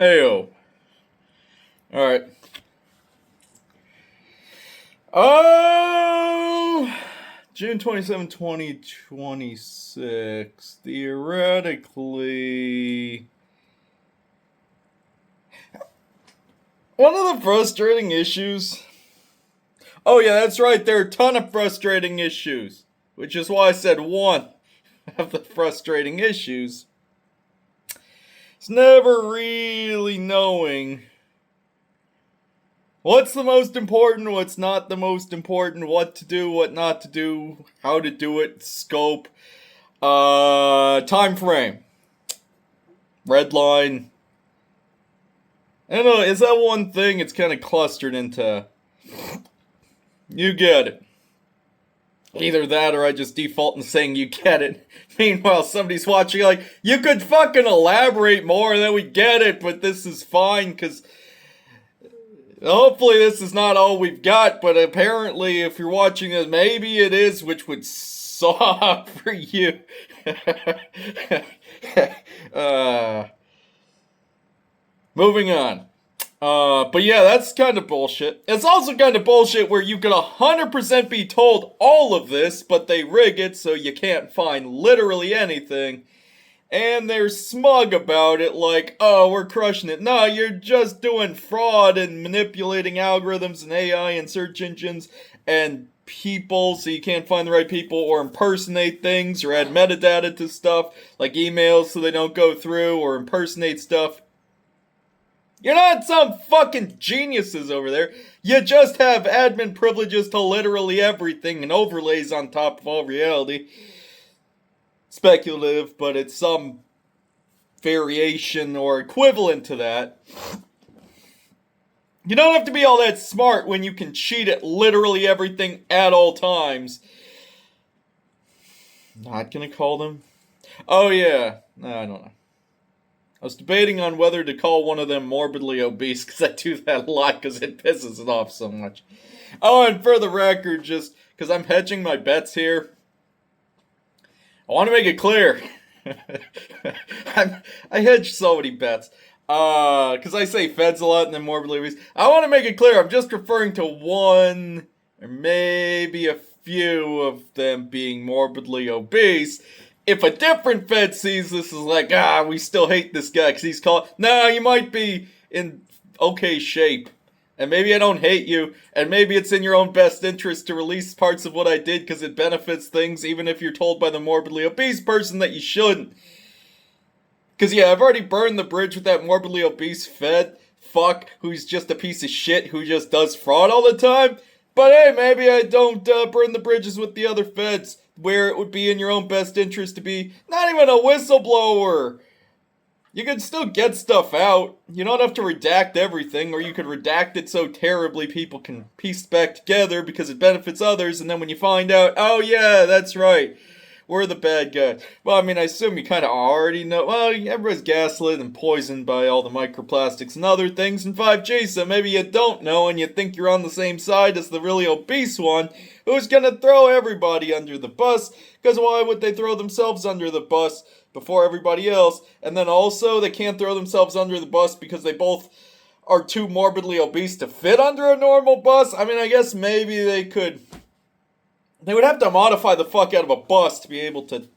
Heyo. Alright. Oh, June 27, 2026. Theoretically. One of the frustrating issues. Oh, yeah, that's right. There are a ton of frustrating issues. Which is why I said one of the frustrating issues. It's never really knowing what's the most important, what's not the most important, what to do, what not to do, how to do it, scope, time frame, red line. I don't know, is that one thing? It's kind of clustered into. You get it. Either that or I just default in saying you get it. Meanwhile, somebody's watching like, you could fucking elaborate more and then we get it, but this is fine because hopefully this is not all we've got, but apparently if you're watching this, maybe it is, which would suck for you. Moving on. But yeah, that's kind of bullshit. It's also kind of bullshit where you could 100% be told all of this, but they rig it so you can't find literally anything. And they're smug about it, like, oh, we're crushing it. No, you're just doing fraud and manipulating algorithms and AI and search engines and people so you can't find the right people, or impersonate things, or add metadata to stuff, like emails so they don't go through, or impersonate stuff. You're not some fucking geniuses over there. You just have admin privileges to literally everything and overlays on top of all reality. Speculative, but it's some variation or equivalent to that. You don't have to be all that smart when you can cheat at literally everything at all times. Not gonna call them. Oh yeah, no, I don't know. I was debating on whether to call one of them morbidly obese, because I do that a lot because it pisses it off so much. Oh, and for the record, just because I'm hedging my bets here, I want to make it clear. I hedge so many bets. Because I say feds a lot and then morbidly obese. I want to make it clear, I'm just referring to one, or maybe a few of them being morbidly obese. If a different Fed sees this is like, we still hate this guy because he's called. No, you might be in okay shape. And maybe I don't hate you. And maybe it's in your own best interest to release parts of what I did because it benefits things, even if you're told by the morbidly obese person that you shouldn't. Because, yeah, I've already burned the bridge with that morbidly obese Fed fuck who's just a piece of shit who just does fraud all the time. But hey, maybe I don't burn the bridges with the other Feds, where it would be in your own best interest to be not even a whistleblower. You can still get stuff out. You don't have to redact everything, or you could redact it so terribly people can piece it back together because it benefits others, and then when you find out, oh yeah, that's right, we're the bad guys. Well, I mean, I assume you kind of already know. Well, everybody's gaslit and poisoned by all the microplastics and other things in 5G, so maybe you don't know and you think you're on the same side as the really obese one who's gonna throw everybody under the bus, because why would they throw themselves under the bus before everybody else? And then also, they can't throw themselves under the bus because they both are too morbidly obese to fit under a normal bus? I mean, I guess maybe they could. They would have to modify the fuck out of a bus to be able to.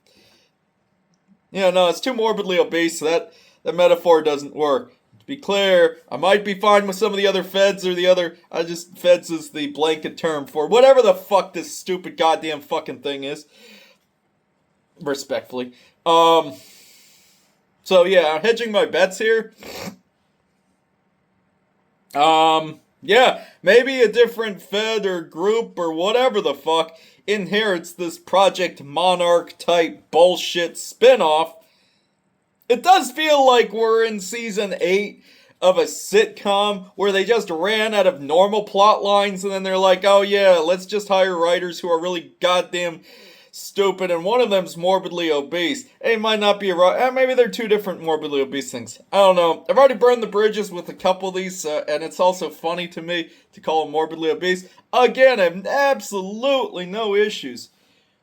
No, it's too morbidly obese, so that metaphor doesn't work. To be clear, I might be fine with some of the other Feds or the other. Feds is the blanket term for whatever the fuck this stupid goddamn fucking thing is. Respectfully. So yeah, I'm hedging my bets here. Yeah, maybe a different Fed or group or whatever the fuck inherits this Project Monarch type bullshit spinoff. It does feel like we're in season 8 of a sitcom where they just ran out of normal plot lines and then they're like, oh yeah, let's just hire writers who are really goddamn stupid, and one of them's morbidly obese. It might not be maybe they're two different morbidly obese things. I don't know. I've already burned the bridges with a couple of these, and it's also funny to me to call them morbidly obese. Again, I have absolutely no issues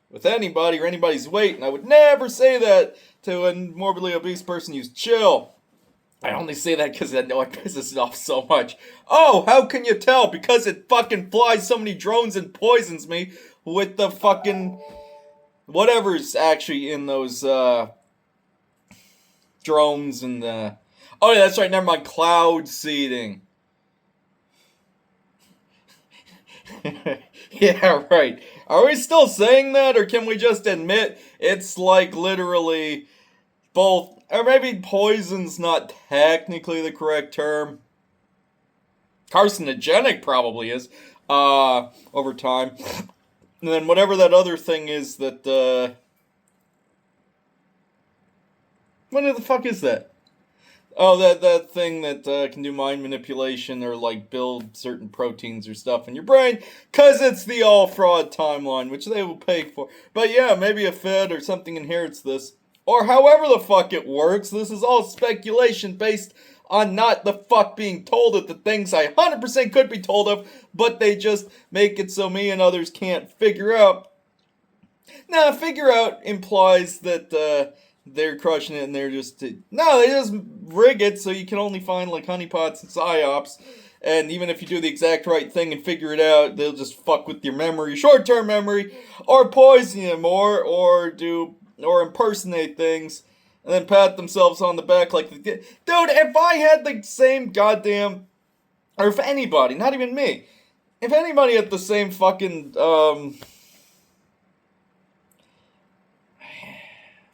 with anybody or anybody's weight, and I would never say that to a morbidly obese person who's chill. I only say that because I know it pisses it off so much. Oh, how can you tell? Because it fucking flies so many drones and poisons me with the fucking whatever's actually in those drones and the. Oh yeah, that's right. Never mind. Cloud seeding. Yeah, right. Are we still saying that, or can we just admit it's like literally both? Or maybe poison's not technically the correct term. Carcinogenic probably is. Over time. And then whatever that other thing is that, what the fuck is that? Oh, that thing that can do mind manipulation or like build certain proteins or stuff in your brain, cause it's the all fraud timeline, which they will pay for. But yeah, maybe a Fed or something inherits this, or however the fuck it works. This is all speculation based on not the fuck being told of the things I 100% could be told of, but they just make it so me and others can't figure out. Now, figure out implies that they're crushing it and they're just. No, they just rig it so you can only find like honeypots and psyops. And even if you do the exact right thing and figure it out, they'll just fuck with your memory, short-term memory, or poison you more, or impersonate things, and then pat themselves on the back like, dude, if I had the same goddamn, or if anybody, not even me, if anybody had the same fucking,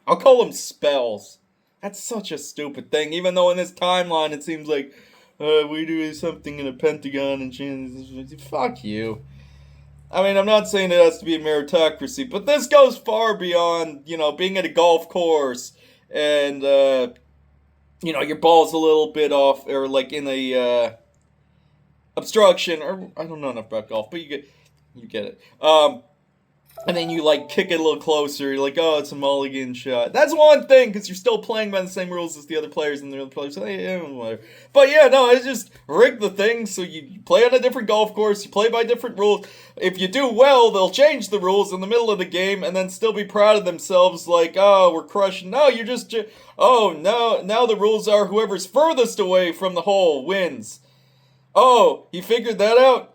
I'll call them spells. That's such a stupid thing, even though in this timeline it seems like, we do something in a pentagon and fuck you. I mean, I'm not saying it has to be a meritocracy, but this goes far beyond, being at a golf course and, your ball's a little bit off, or like in a, obstruction, or I don't know enough about golf, but you get it. And then you like kick it a little closer. You're like, oh, it's a mulligan shot. That's one thing, because you're still playing by the same rules as the other players, and the other players say, yeah, whatever. But yeah, no, it's just rig the thing so you play on a different golf course. You play by different rules. If you do well, they'll change the rules in the middle of the game, and then still be proud of themselves. Like, oh, we're crushing. No, you're just. Oh no! Now the rules are whoever's furthest away from the hole wins. Oh, he figured that out.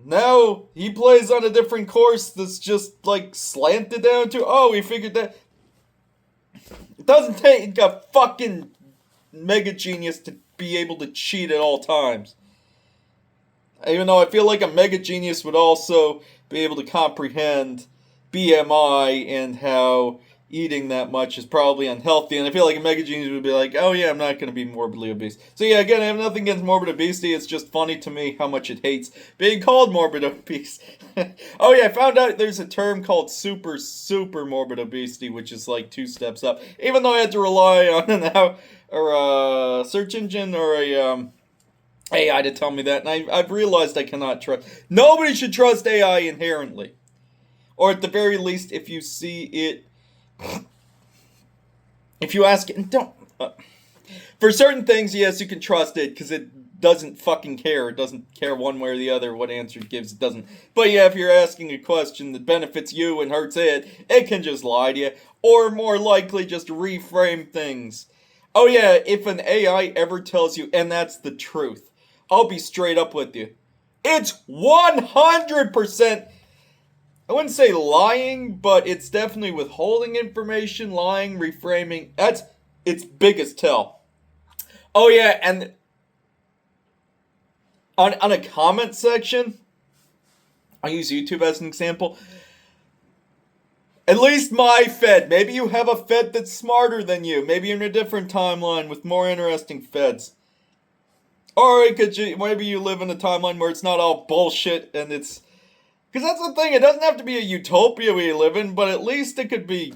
Now he plays on a different course that's just like slanted down to. Oh, he figured that. It doesn't take a fucking mega genius to be able to cheat at all times. Even though I feel like a mega genius would also be able to comprehend BMI and how eating that much is probably unhealthy, and I feel like a mega genius would be like, oh yeah, I'm not going to be morbidly obese. So yeah, again, I have nothing against morbid obesity, it's just funny to me how much it hates being called morbid obese. Oh yeah, I found out there's a term called super morbid obesity, which is like 2 steps up, even though I had to rely on a search engine or a AI to tell me that, and I've realized I cannot trust. Nobody should trust AI inherently. Or at the very least, if you see it. If you ask it, and don't. For certain things, yes, you can trust it because it doesn't fucking care. It doesn't care one way or the other what answer it gives. It doesn't. But yeah, if you're asking a question that benefits you and hurts it can just lie to you. Or more likely, just reframe things. Oh yeah, if an AI ever tells you, and that's the truth, I'll be straight up with you. It's 100%. I wouldn't say lying, but it's definitely withholding information, lying, reframing. That's its biggest tell. Oh yeah, and on a comment section, I'll use YouTube as an example. At least my Fed. Maybe you have a Fed that's smarter than you. Maybe you're in a different timeline with more interesting Feds. Or maybe you live in a timeline where it's not all bullshit and it's. Because that's the thing, it doesn't have to be a utopia we live in, but at least it could be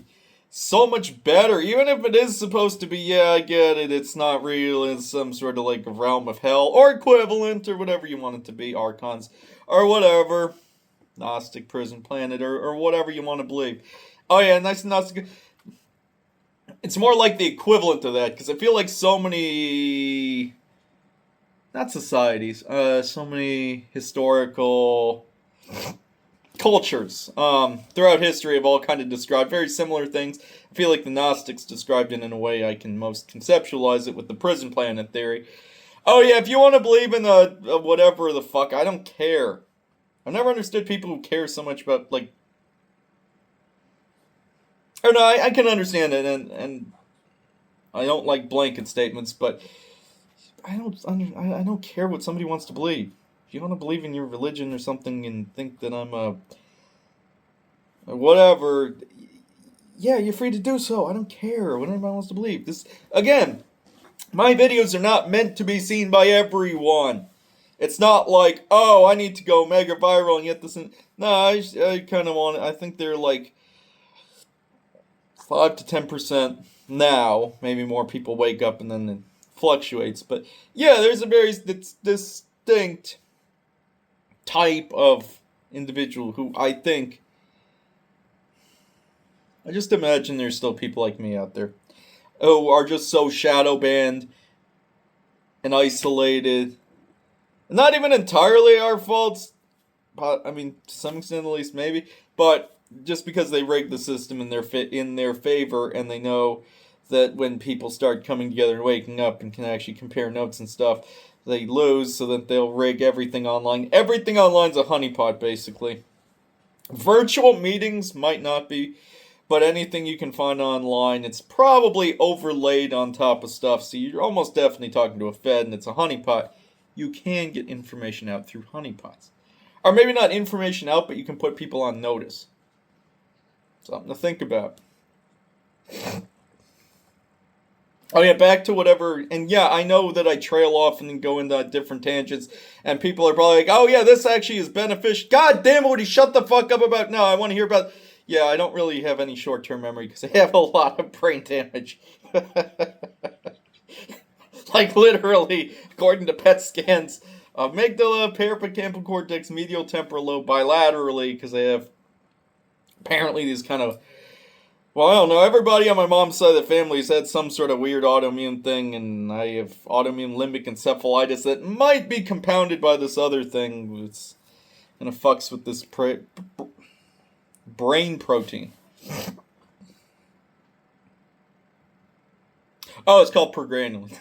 so much better. Even if it is supposed to be, yeah, I get it, it's not real, it's some sort of like realm of hell, or equivalent, or whatever you want it to be, Archons, or whatever. Gnostic prison planet, or whatever you want to believe. Oh yeah, nice Gnostic. It's more like the equivalent of that, because I feel like so many. Not societies, so many historical. cultures throughout history have all kind of described very similar things. I feel like the Gnostics described it in a way I can most conceptualize it with the prison planet theory. Oh yeah, if you want to believe in a whatever the fuck, I don't care. I've never understood people who care so much about, like... Or no, I can understand it, and I don't like blanket statements, but I don't care what somebody wants to believe. If you want to believe in your religion or something and think that I'm a... whatever, yeah, you're free to do so. I don't care what anybody wants to believe. This, again, my videos are not meant to be seen by everyone. It's not like, oh, I need to go mega viral and get this in. No, I kind of want... I think they're like 5 to 10% now. Maybe more people wake up and then it fluctuates. But yeah, there's a very distinct type of individual who I think... I just imagine there's still people like me out there who are just so shadow banned and isolated. Not even entirely our faults, but I mean, to some extent at least, maybe. But just because they rigged the system in their favor, and they know that when people start coming together and waking up and can actually compare notes and stuff, they lose, so that they'll rig everything online. Everything online's a honeypot, basically. Virtual meetings might not be, but anything you can find online, it's probably overlaid on top of stuff, so you're almost definitely talking to a Fed, and it's a honeypot. You can get information out through honeypots. Or maybe not information out, but you can put people on notice. Something to think about. Oh yeah, back to whatever, and yeah, I know that I trail off and then go into different tangents, and people are probably like, oh yeah, this actually is beneficial. God damn it, would he shut the fuck up about... No, I want to hear about... Yeah, I don't really have any short-term memory because I have a lot of brain damage. Like, literally, according to PET scans, amygdala, parahippocampal cortex, medial temporal lobe bilaterally, because I have apparently these kind of... Well, I don't know, everybody on my mom's side of the family has had some sort of weird autoimmune thing, and I have autoimmune limbic encephalitis that might be compounded by this other thing. It's kind of fucks with this brain protein. Oh, it's called progranulin.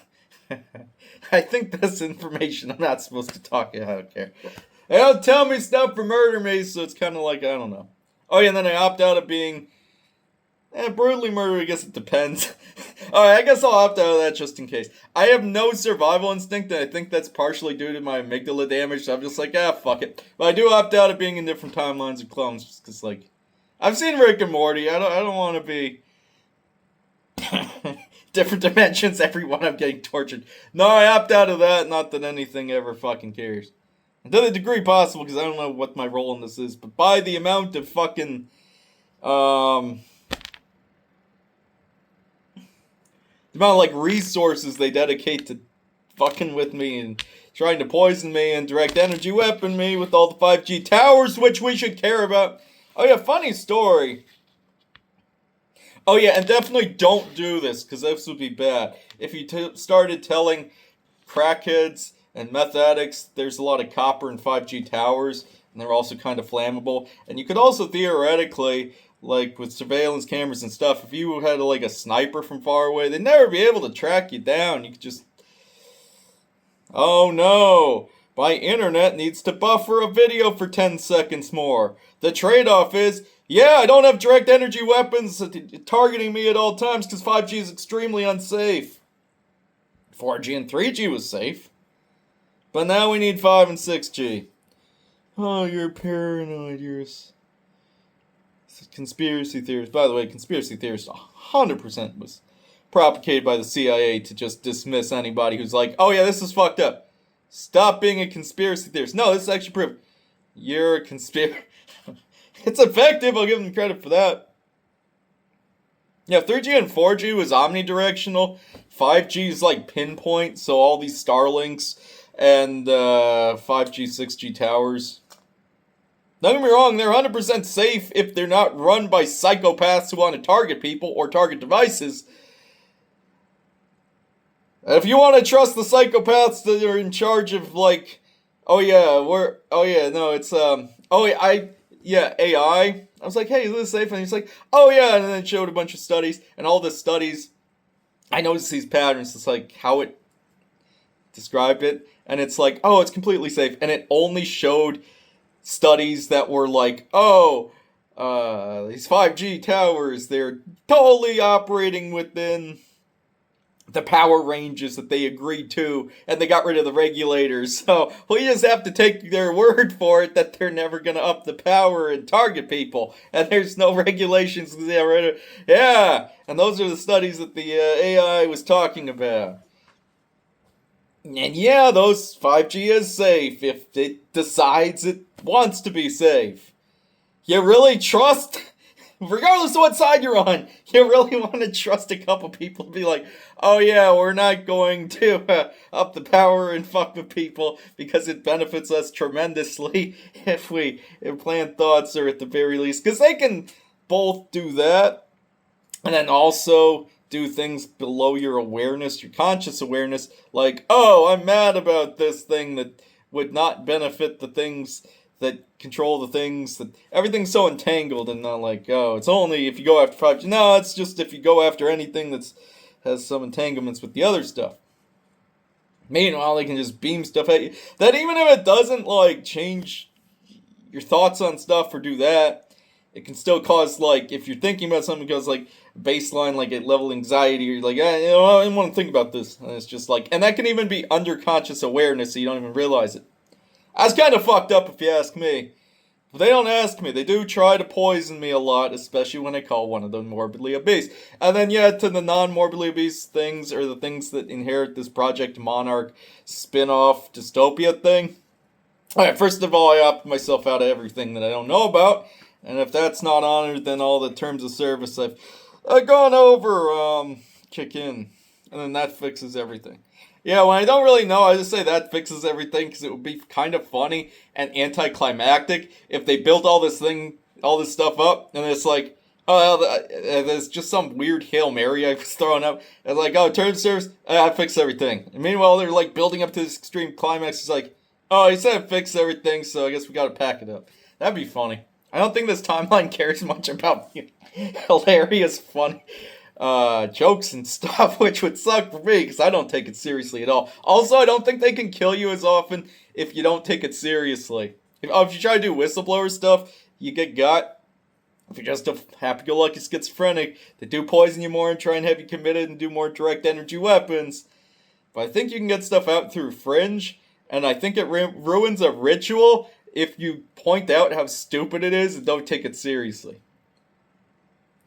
I think that's information I'm not supposed to talk about. I don't care. They don't tell me stuff for murder me, so it's kind of like, I don't know. Oh yeah, and then I opt out of being... brutally murdered, I guess it depends. Alright, I guess I'll opt out of that just in case. I have no survival instinct, and I think that's partially due to my amygdala damage, so I'm just like, fuck it. But I do opt out of being in different timelines of clones, just because, like... I've seen Rick and Morty, I don't want to be... different dimensions, everyone I'm getting tortured. No, I opt out of that, not that anything ever fucking cares. And to the degree possible, because I don't know what my role in this is, but by the amount of fucking... the amount of, like, resources they dedicate to fucking with me and trying to poison me and direct energy weapon me with all the 5G towers, which we should care about. Oh yeah, funny story. Oh yeah, and definitely don't do this, because this would be bad. If you started telling crackheads and meth addicts there's a lot of copper in 5G towers, and they're also kind of flammable, and you could also theoretically... Like, with surveillance cameras and stuff, if you had, like, a sniper from far away, they'd never be able to track you down. You could just... Oh, no! My internet needs to buffer a video for 10 seconds more. The trade-off is, yeah, I don't have direct energy weapons targeting me at all times because 5G is extremely unsafe. 4G and 3G was safe. But now we need 5 and 6G. Oh, you're paranoid, you're... Conspiracy theorists. By the way, conspiracy theorists 100% was propagated by the CIA to just dismiss anybody who's like, oh yeah, this is fucked up. Stop being a conspiracy theorist. No, this is actually proof. You're a conspiracy. It's effective, I'll give them credit for that. Yeah, 3G and 4G was omnidirectional. 5G is like pinpoint, so all these Starlinks and 5G, 6G towers... Don't get me wrong, they're 100% safe if they're not run by psychopaths who want to target people or target devices. If you want to trust the psychopaths that are in charge of, like, yeah, AI. I was like, hey, is this safe? And he's like, oh yeah, and then it showed a bunch of studies, and all the studies, I noticed these patterns. It's like how it described it, and it's like, oh, it's completely safe, and it only showed studies that were like, oh, these 5G towers, they're totally operating within the power ranges that they agreed to, and they got rid of the regulators. So we just have to take their word for it that they're never going to up the power and target people, and there's no regulations. Yeah, and those are the studies that the AI was talking about. And yeah, those 5G is safe if it decides it wants to be safe. You really trust, regardless of what side you're on, you really want to trust a couple people to be like, oh yeah, we're not going to up the power and fuck with people because it benefits us tremendously if we implant thoughts, or at the very least, because they can both do that and then also do things below your awareness, your conscious awareness, like, oh, I'm mad about this thing that would not benefit the things that control the things, that everything's so entangled, and not like, oh, it's only if you go after 5G. No, it's just if you go after anything that's has some entanglements with the other stuff. Meanwhile, they can just beam stuff at you. That even if it doesn't like change your thoughts on stuff or do that, it can still cause, like, if you're thinking about something, because like baseline, like a level anxiety, you're like, you know, I didn't want to think about this, and it's just like, and that can even be under conscious awareness, so you don't even realize it. That's kind of fucked up if you ask me. But they don't ask me. They do try to poison me a lot, especially when I call one of them morbidly obese. And then, yeah, to the non-morbidly obese things, or the things that inherit this Project Monarch spin-off dystopia thing. Alright, first of all, I opt myself out of everything that I don't know about. And if that's not honored, then all the terms of service I've gone over kick in. And then that fixes everything. Yeah, when I don't really know, I just say that fixes everything, because it would be kind of funny and anticlimactic if they built all this stuff up, and it's like, oh, there's just some weird Hail Mary I was throwing up. It's like, oh, terms of service, I fixed everything. And meanwhile, they're like building up to this extreme climax. It's like, oh, he said it fixed everything, so I guess we gotta pack it up. That'd be funny. I don't think this timeline cares much about hilarious, funny jokes and stuff, which would suck for me because I don't take it seriously at all. Also, I don't think they can kill you as often if you don't take it seriously. If you try to do whistleblower stuff, you get got. If you're just a happy-go-lucky schizophrenic, they do poison you more and try and have you committed and do more direct energy weapons. But I think you can get stuff out through Fringe, and I think it ruins a ritual if you point out how stupid it is and don't take it seriously.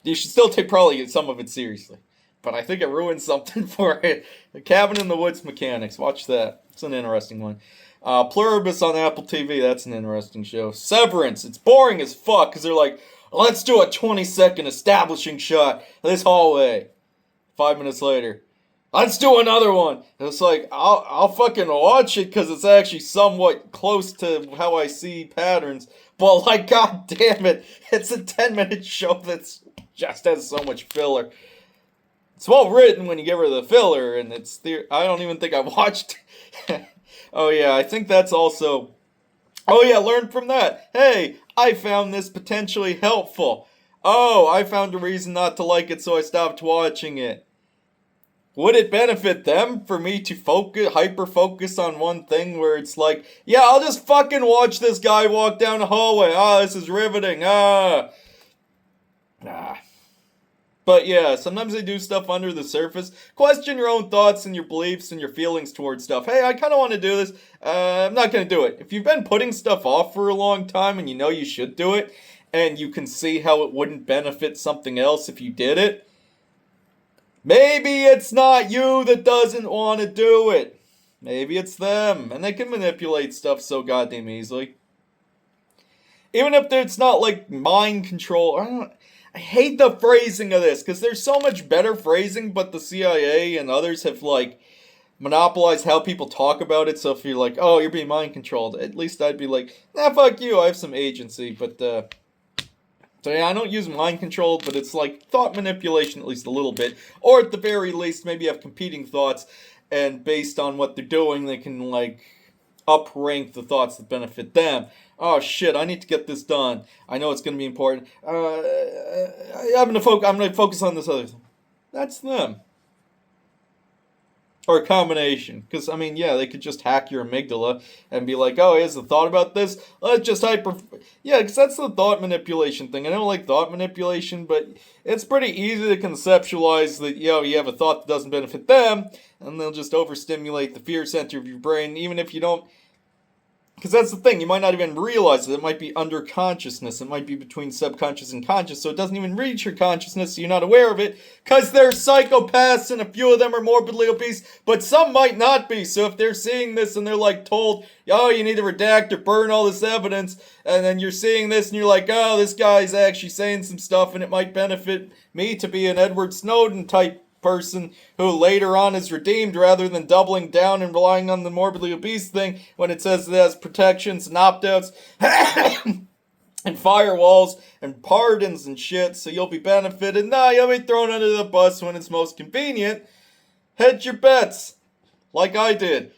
You should still take probably some of it seriously. But I think it ruins something for it. The Cabin in the Woods Mechanics. Watch that. It's an interesting one. Pluribus on Apple TV. That's an interesting show. Severance. It's boring as fuck because they're like, let's do a 20-second establishing shot of this hallway. 5 minutes later, let's do another one. And it's like, I'll fucking watch it because it's actually somewhat close to how I see patterns. But like, god damn it, it's a 10-minute show that's just has so much filler. It's well written when you get rid of the filler, and I don't even think I watched. Oh yeah, I think that's also. Oh yeah, learn from that. Hey, I found this potentially helpful. Oh, I found a reason not to like it, so I stopped watching it. Would it benefit them for me to hyper-focus on one thing where it's like, yeah, I'll just fucking watch this guy walk down the hallway. This is riveting. But yeah, sometimes they do stuff under the surface. Question your own thoughts and your beliefs and your feelings towards stuff. Hey, I kind of want to do this. I'm not going to do it. If you've been putting stuff off for a long time and you know you should do it, and you can see how it wouldn't benefit something else if you did it, maybe it's not you that doesn't want to do it. Maybe it's them. And they can manipulate stuff so goddamn easily. Even if it's not like mind control. I hate the phrasing of this, because there's so much better phrasing, but the CIA and others have, like, monopolized how people talk about it, so if you're like, oh, you're being mind controlled, at least I'd be like, nah, fuck you, I have some agency, but, so yeah, I don't use mind control, but it's like thought manipulation at least a little bit, or at the very least, maybe have competing thoughts, and based on what they're doing, they can, like, uprank the thoughts that benefit them. Oh shit, I need to get this done. I know it's going to be important. I'm going to focus on this other thing. That's them. Or a combination. Because, I mean, yeah, they could just hack your amygdala and be like, oh, he has a thought about this? Let's just Yeah, because that's the thought manipulation thing. I don't like thought manipulation, but it's pretty easy to conceptualize that, you have a thought that doesn't benefit them, and they'll just overstimulate the fear center of your brain, even if you don't. Because that's the thing, you might not even realize it. It might be under consciousness. It might be between subconscious and conscious, so it doesn't even reach your consciousness, so you're not aware of it. Because they're psychopaths, and a few of them are morbidly obese, but some might not be. So if they're seeing this and they're like told, oh, you need to redact or burn all this evidence, and then you're seeing this and you're like, oh, this guy's actually saying some stuff, and it might benefit me to be an Edward Snowden type person who later on is redeemed rather than doubling down and relying on the morbidly obese thing when it says it has protections and opt-outs and firewalls and pardons and shit, so you'll be benefited. Nah, you'll be thrown under the bus when it's most convenient. Hedge your bets, like I did.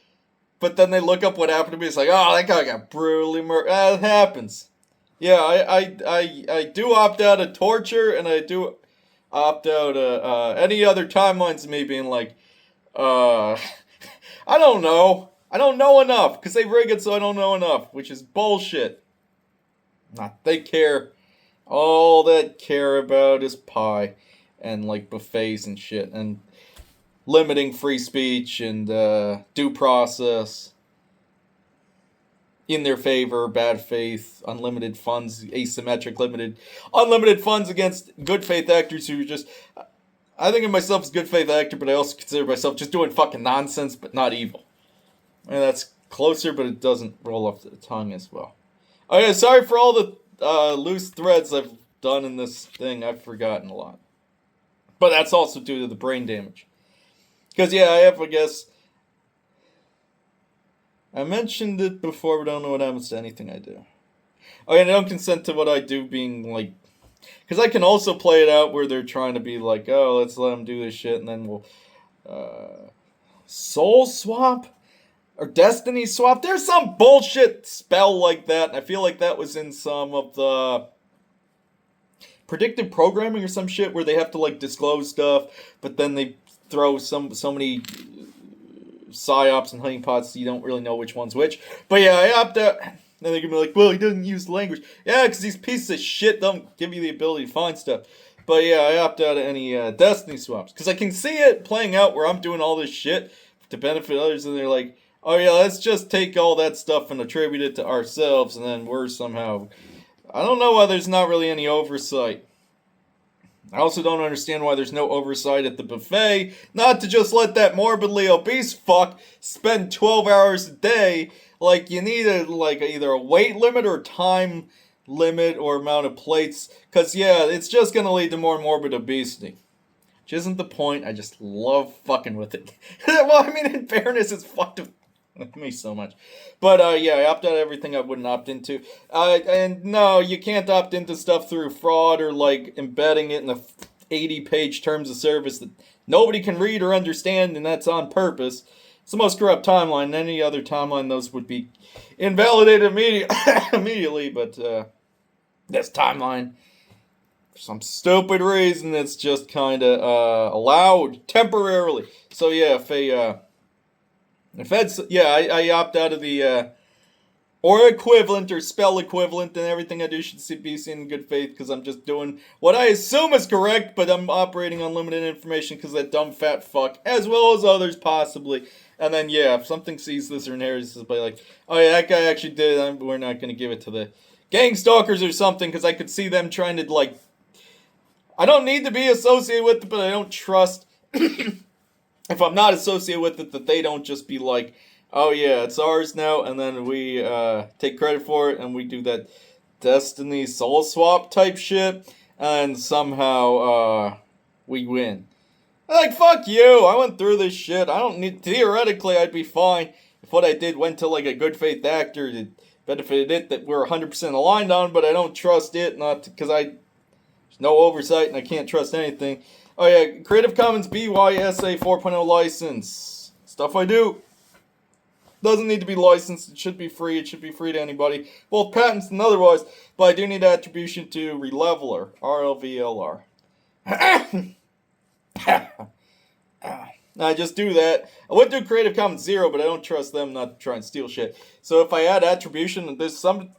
But then they look up what happened to me. It's like, oh, that guy got brutally murdered. It happens. Yeah, I do opt out of torture, and I do opt out any other timelines of me being like, I don't know. I don't know enough, because they rig it so I don't know enough, which is bullshit. They care. All they care about is pie and, like, buffets and shit, and limiting free speech and due process in their favor, bad faith, unlimited funds, asymmetric, unlimited funds against good faith actors who are just, I think of myself as good faith actor, but I also consider myself just doing fucking nonsense, but not evil. And that's closer, but it doesn't roll off the tongue as well. Okay, sorry for all the loose threads I've done in this thing. I've forgotten a lot. But that's also due to the brain damage. Because, yeah, I have, I guess, I mentioned it before, but I don't know what happens to anything I do. Okay, I don't consent to what I do being, like, because I can also play it out where they're trying to be like, oh, let's let them do this shit, and then we'll, soul swap? Or destiny swap? There's some bullshit spell like that, and I feel like that was in some of the predictive programming or some shit where they have to, like, disclose stuff, but then they throw so many psyops and honeypots so you don't really know which one's which. But yeah, I opt out. Then they're gonna be like, well, he doesn't use language. Yeah, because these pieces of shit don't give you the ability to find stuff. But yeah, I opt out of any destiny swaps. Because I can see it playing out where I'm doing all this shit to benefit others, and they're like, oh yeah, let's just take all that stuff and attribute it to ourselves, and then we're somehow... I don't know why there's not really any oversight. I also don't understand why there's no oversight at the buffet, not to just let that morbidly obese fuck spend 12 hours a day. Like, you need either a weight limit or time limit or amount of plates, because, yeah, it's just going to lead to more morbid obesity. Which isn't the point, I just love fucking with it. Well, I mean, in fairness, it's fucked with me so much. But, yeah, I opt out of everything I wouldn't opt into. And no, you can't opt into stuff through fraud or, like, embedding it in the 80-page terms of service that nobody can read or understand, and that's on purpose. It's the most corrupt timeline. In any other timeline, those would be invalidated immediately, but, this timeline, for some stupid reason, it's just kind of, allowed temporarily. So, yeah, if that's, yeah, I opt out of the, or equivalent, or spell equivalent, and everything I do should be seen in good faith, because I'm just doing what I assume is correct, but I'm operating on limited information because that dumb fat fuck, as well as others possibly. And then, yeah, if something sees this or inherits this, like, oh yeah, that guy actually did it, we're not going to give it to the gang stalkers or something, because I could see them trying to, like, I don't need to be associated with it, but I don't trust... if I'm not associated with it, that they don't just be like, oh yeah, it's ours now, and then we take credit for it, and we do that Destiny soul swap type shit, and somehow we win. Like, fuck you, I went through this shit. I don't need, theoretically, I'd be fine if what I did went to, like, a good faith actor that benefited it, that we're 100% aligned on, but I don't trust it, not because there's no oversight, and I can't trust anything. Oh yeah, Creative Commons BYSA 4.0 license. Stuff I do. Doesn't need to be licensed. It should be free. It should be free to anybody, both patents and otherwise. But I do need attribution to Releveler, RLVLR. I just do that. I would do Creative Commons 0, but I don't trust them not to try and steal shit. So if I add attribution, there's some...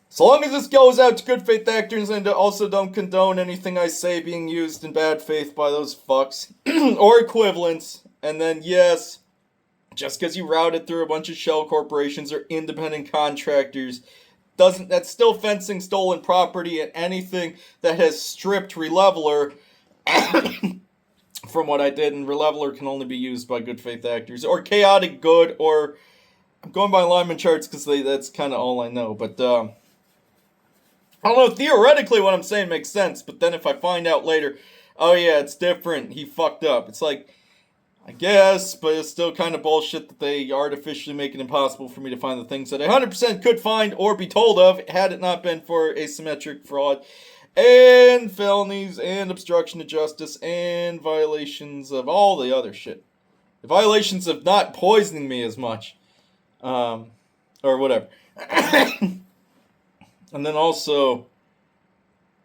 So long as this goes out to good faith actors and also don't condone anything I say being used in bad faith by those fucks, or equivalents, and then yes, just because you routed through a bunch of shell corporations or independent contractors, that's still fencing stolen property, and anything that has stripped Releveler from what I did, and Releveler can only be used by good faith actors, or chaotic good, or I'm going by alignment charts because that's kind of all I know, but I don't know, theoretically what I'm saying makes sense, but then if I find out later, oh yeah, it's different, he fucked up, it's like, I guess, but it's still kind of bullshit that they artificially make it impossible for me to find the things that I 100% could find or be told of had it not been for asymmetric fraud and felonies and obstruction of justice and violations of all the other shit. The violations of not poisoning me as much. Or whatever. And then also,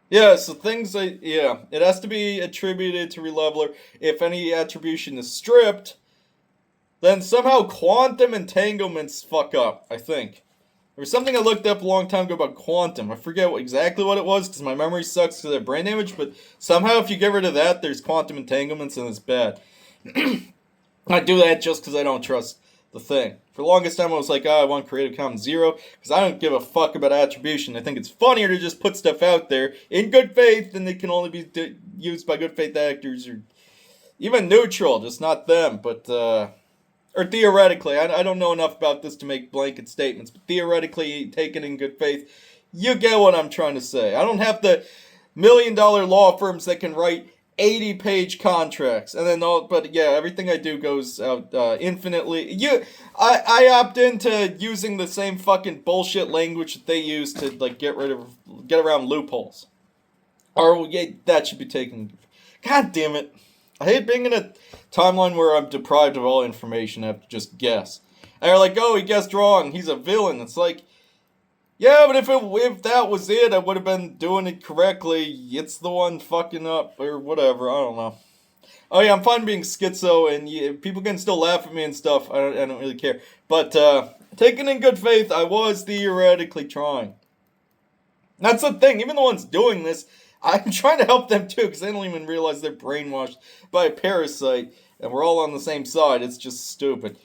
yeah, so things it has to be attributed to Releveler. If any attribution is stripped, then somehow quantum entanglements fuck up, I think. There was something I looked up a long time ago about quantum. I forget exactly what it was because my memory sucks because I have brain damage, but somehow if you get rid of that, there's quantum entanglements and it's bad. I do that just because I don't trust the thing. For the longest time I was like, I want Creative Commons 0 because I don't give a fuck about attribution. I think it's funnier to just put stuff out there in good faith and it can only be used by good faith actors or even neutral, just not them, but or theoretically, I don't know enough about this to make blanket statements, but theoretically, taken in good faith, you get what I'm trying to say. I don't have the $1 million law firms that can write 80-page contracts, and then but yeah, everything I do goes out infinitely. I opt into using the same fucking bullshit language that they use to like get around loopholes. Or yeah, that should be taken. God damn it. I hate being in a timeline where I'm deprived of all information. I have to just guess. And they're like, oh, he guessed wrong. He's a villain. It's like, yeah, but if that was it, I would have been doing it correctly. It's the one fucking up or whatever. I don't know. Oh yeah, I'm fine being schizo, and people can still laugh at me and stuff. I don't really care. But taken in good faith, I was theoretically trying. That's the thing. Even the ones doing this, I'm trying to help them too, because they don't even realize they're brainwashed by a parasite, and we're all on the same side. It's just stupid.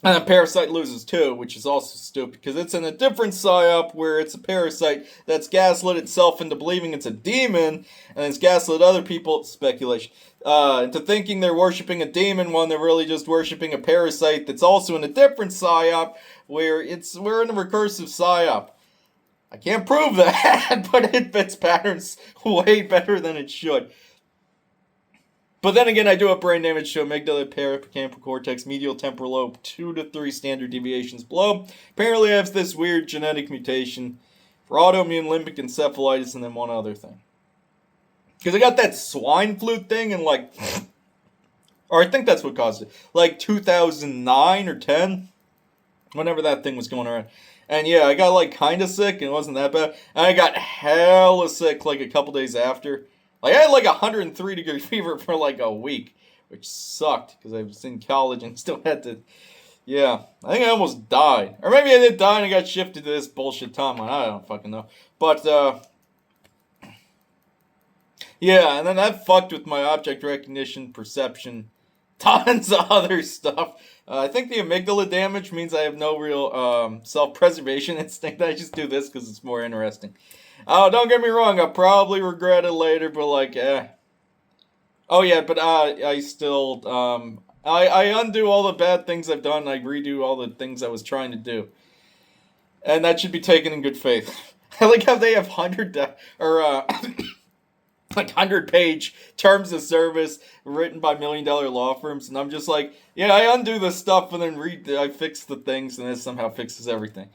And then Parasite loses too, which is also stupid, because it's in a different psyop where it's a parasite that's gaslit itself into believing it's a demon, and it's gaslit other people, speculation, into thinking they're worshipping a demon when they're really just worshipping a parasite that's also in a different psyop where we're in a recursive psyop. I can't prove that, but it fits patterns way better than it should. But then again, I do have brain damage to amygdala, hippocampal cortex, medial temporal lobe, 2 to 3 standard deviations below. Apparently I have this weird genetic mutation for autoimmune limbic encephalitis and then one other thing. Because I got that swine flu thing in or I think that's what caused it, 2009 or 10, whenever that thing was going around. And yeah, I got kind of sick, and it wasn't that bad. And I got hella sick a couple days after. I had 103-degree fever for a week, which sucked because I was in college and still had to. Yeah, I think I almost died. Or maybe I did die and I got shifted to this bullshit timeline. I don't fucking know. But, yeah, and then that fucked with my object recognition, perception, tons of other stuff. I think the amygdala damage means I have no real self-preservation instinct. I just do this because it's more interesting. Don't get me wrong, I'll probably regret it later, but Oh yeah, but I still, I undo all the bad things I've done, I redo all the things I was trying to do. And that should be taken in good faith. I like how they have 100-page terms of service written by $1 million law firms, and I'm just like, yeah, I undo the stuff and then I fix the things, and it somehow fixes everything.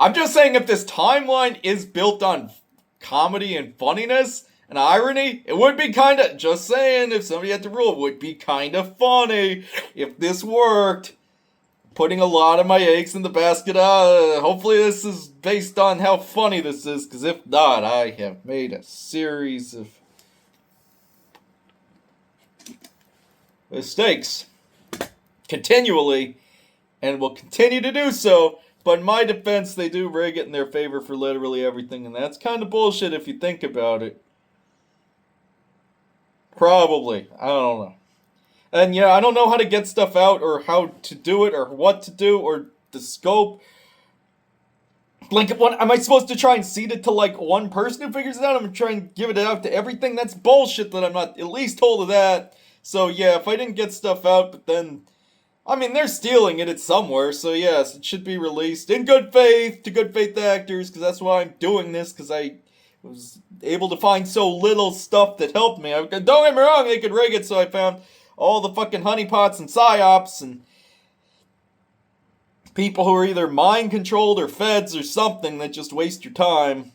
I'm just saying, if this timeline is built on comedy and funniness, An irony? It would be kinda, just saying, if somebody had to rule, it would be kinda funny if this worked. Putting a lot of my eggs in the basket. Hopefully this is based on how funny this is, because if not, I have made a series of mistakes continually, and will continue to do so. But in my defense, they do rig it in their favor for literally everything, and that's kind of bullshit if you think about it. Probably. I don't know. And yeah, I don't know how to get stuff out, or how to do it, or what to do, or the scope. Like, what, am I supposed to try and seed it to, like, one person who figures it out? I'm gonna try and give it out to everything? That's bullshit that I'm not at least told of that. So yeah, if I didn't get stuff out, but then, I mean, they're stealing it, it's somewhere, so yes, it should be released in good faith, to good faith actors, because that's why I'm doing this, because I was able to find so little stuff that helped me. Don't get me wrong, they could rig it, so I found all the fucking honeypots and psyops and people who are either mind-controlled or feds or something that just waste your time.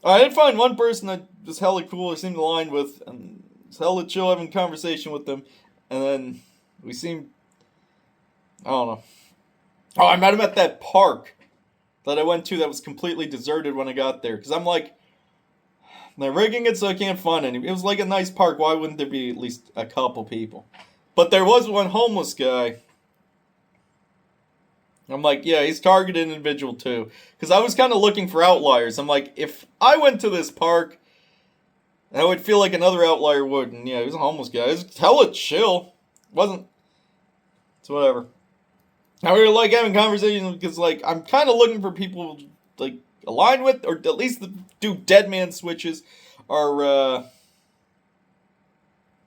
I did find one person that was hella cool, I seemed aligned with, and it's hella chill having a conversation with them, and then we seemed, I don't know. Oh, I met him at that park that I went to that was completely deserted when I got there, because I'm like, they're rigging it so I can't find any. It was like a nice park. Why wouldn't there be at least a couple people? But there was one homeless guy. I'm like, yeah, he's targeted individual too. Because I was kind of looking for outliers. I'm like, if I went to this park, I would feel like another outlier would. And yeah, he was a homeless guy. It was hella chill. It wasn't. It's whatever. Now we were like having conversations because like I'm kind of looking for people like align with, or at least do dead man switches, are,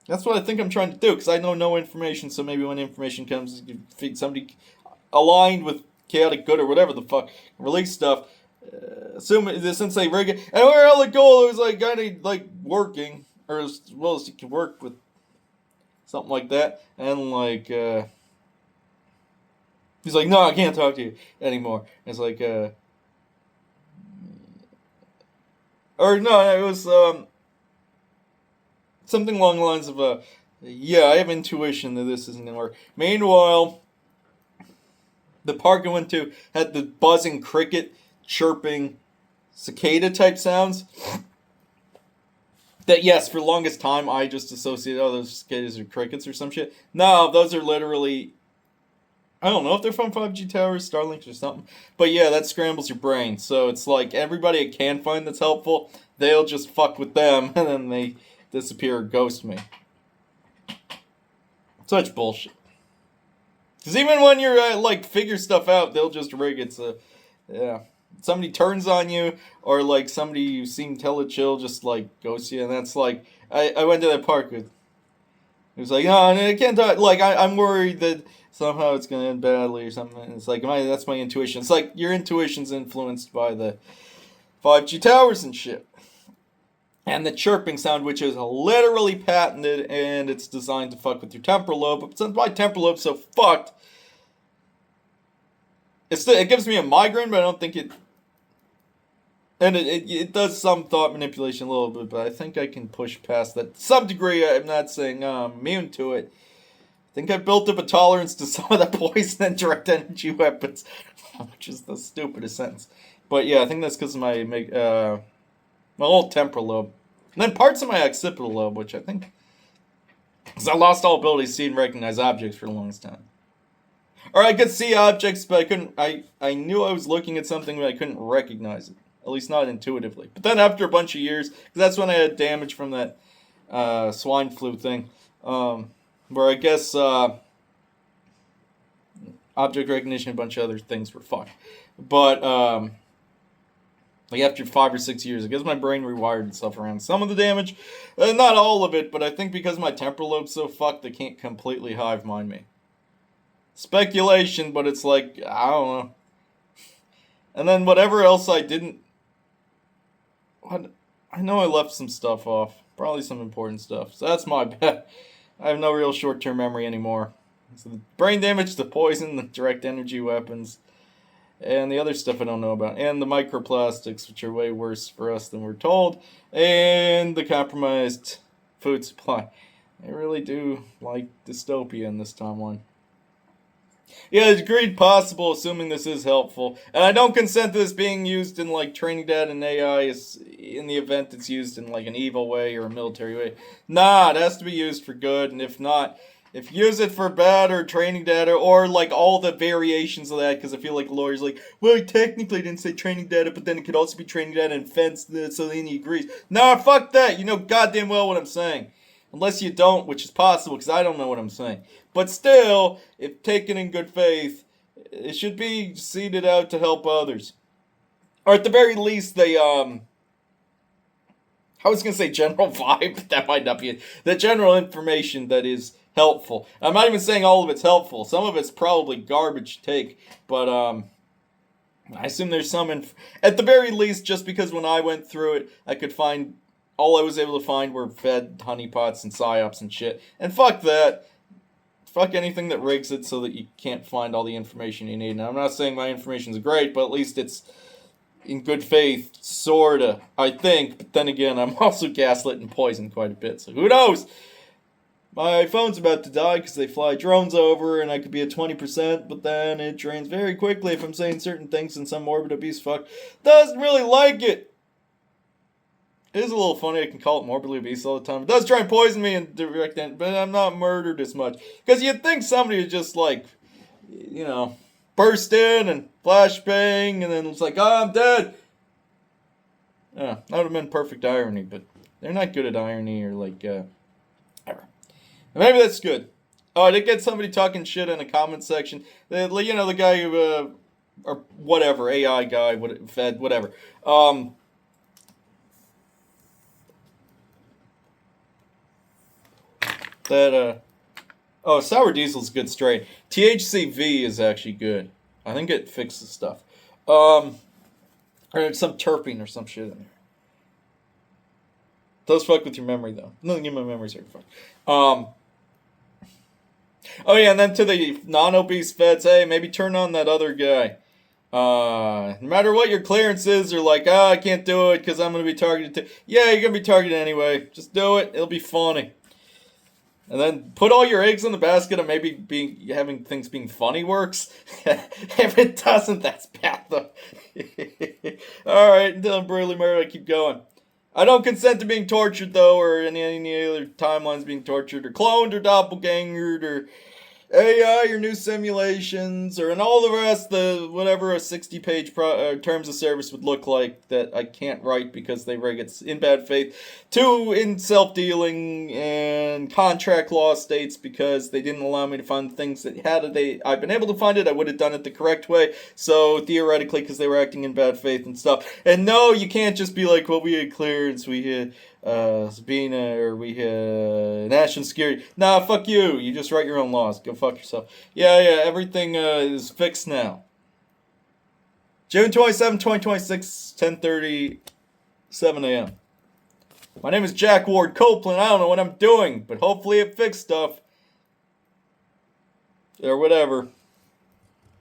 that's what I think I'm trying to do, because I know no information, so maybe when information comes, somebody aligned with chaotic good or whatever the fuck, release stuff, since they rig it, and we're hella cool, it was like kind of like working, or as well as you can work with something like that, and like, he's like, no, I can't talk to you anymore, and it's like, or no, it was something along the lines of, yeah, I have intuition that this isn't gonna work. Meanwhile, the park I went to had the buzzing cricket, chirping, cicada type sounds. That, yes, for the longest time I just associated, oh, those cicadas are crickets or some shit. No, those are literally, I don't know if they're from 5G towers, Starlinks, or something. But yeah, that scrambles your brain. So it's like everybody I can find that's helpful, they'll just fuck with them, and then they disappear or ghost me. Such bullshit. Because even when you're, like, figure stuff out, they'll just rig it. So, yeah. Somebody turns on you, or, like, somebody you seem hella chill just, like, ghosts you. And that's like, I went to that park with, it was like, no, I can't talk. Like, I'm worried that somehow it's going to end badly or something. And it's like, that's my intuition. It's like your intuition's influenced by the 5G towers and shit. And the chirping sound, which is literally patented, and it's designed to fuck with your temporal lobe. But since my temporal lobe's so fucked, it gives me a migraine, but I don't think it... And it does some thought manipulation a little bit, but I think I can push past that. To some degree, I'm not saying I'm immune to it. I think I built up a tolerance to some of the poison and direct energy weapons, which is the stupidest sentence. But yeah, I think that's because of my whole temporal lobe. And then parts of my occipital lobe, which I think... Because I lost all ability to see and recognize objects for the longest time. Or I could see objects, but I couldn't... I knew I was looking at something, but I couldn't recognize it. At least not intuitively. But then after a bunch of years, because that's when I had damage from that swine flu thing, where I guess object recognition and a bunch of other things were fucked. But like after 5 or 6 years, I guess my brain rewired itself around some of the damage. Not all of it, but I think because my temporal lobe's so fucked, they can't completely hive mind me. Speculation, but it's like, I don't know. And then whatever else I didn't... I know I left some stuff off. Probably some important stuff. So that's my bad. I have no real short-term memory anymore. So the brain damage, the poison, the direct energy weapons. and the other stuff I don't know about, and the microplastics, which are way worse for us than we're told, and the compromised food supply. I really do like dystopia in this timeline. Yeah, it's agreed possible, assuming this is helpful. And I don't consent to this being used in, like, training data and AI in the event it's used in, like, an evil way or a military way. Nah, it has to be used for good, and if not, if you use it for bad or training data or, like, all the variations of that, because I feel like lawyers like, well, technically I didn't say training data, but then it could also be training data and fence, so then he agrees. Nah, fuck that! You know goddamn well what I'm saying. Unless you don't, which is possible, because I don't know what I'm saying. But still, if taken in good faith, it should be seeded out to help others. Or at the very least, I was going to say general vibe, but that might not be it. The general information that is helpful. I'm not even saying all of it's helpful. Some of it's probably garbage take, but I assume there's some at the very least, just because when I went through it, I could find all I was able to find were fed honeypots and psyops and shit. And fuck that. Fuck anything that rigs it so that you can't find all the information you need. Now, I'm not saying my information's great, but at least it's in good faith, sorta, I think. But then again, I'm also gaslit and poisoned quite a bit, so who knows? My phone's about to die because they fly drones over, and I could be at 20%, but then it drains very quickly if I'm saying certain things, and some morbid obese fuck doesn't really like it. It is a little funny, I can call it morbidly obese all the time. It does try and poison me in direct end, but I'm not murdered as much. Because you'd think somebody would just, like, you know, burst in and flashbang, and then it's like, oh, I'm dead. Yeah, that would have been perfect irony, but they're not good at irony or, like, ever. Maybe that's good. Oh, I did get somebody talking shit in the comment section. You know, the guy who, or whatever, AI guy, fed, whatever. Sour Diesel's a good strain. THCV is actually good. I think it fixes stuff. Or some terpene or some shit in there. Does fuck with your memory, though. Nothing in my memory's hard to fuck. Oh yeah, and then to the non-obese feds, hey, maybe turn on that other guy. No matter what your clearance is, they're like, I can't do it because I'm going to be targeted too. Yeah, you're going to be targeted anyway. Just do it. It'll be funny. And then put all your eggs in the basket of maybe having things being funny works. If it doesn't, that's bad though. Alright, until I'm brutally murdered, I keep going. I don't consent to being tortured though, or any other timelines being tortured, or cloned, or doppelgangered, or AI, or new simulations, or and all the rest, whatever a 60-page terms of service would look like that I can't write because they rig it in bad faith. 2, in self-dealing and contract law states because they didn't allow me to find things that I've been able to find it, I would have done it the correct way. So theoretically, because they were acting in bad faith and stuff. And no, you can't just be like, well, we had clearance, we had Sabina, or we had national security. Nah, fuck you. You just write your own laws. Go fuck yourself. Yeah, everything is fixed now. June 27, 2026, 10:30, 7 a.m. My name is Jack Ward Copeland. I don't know what I'm doing, but hopefully it fixed stuff. Or whatever.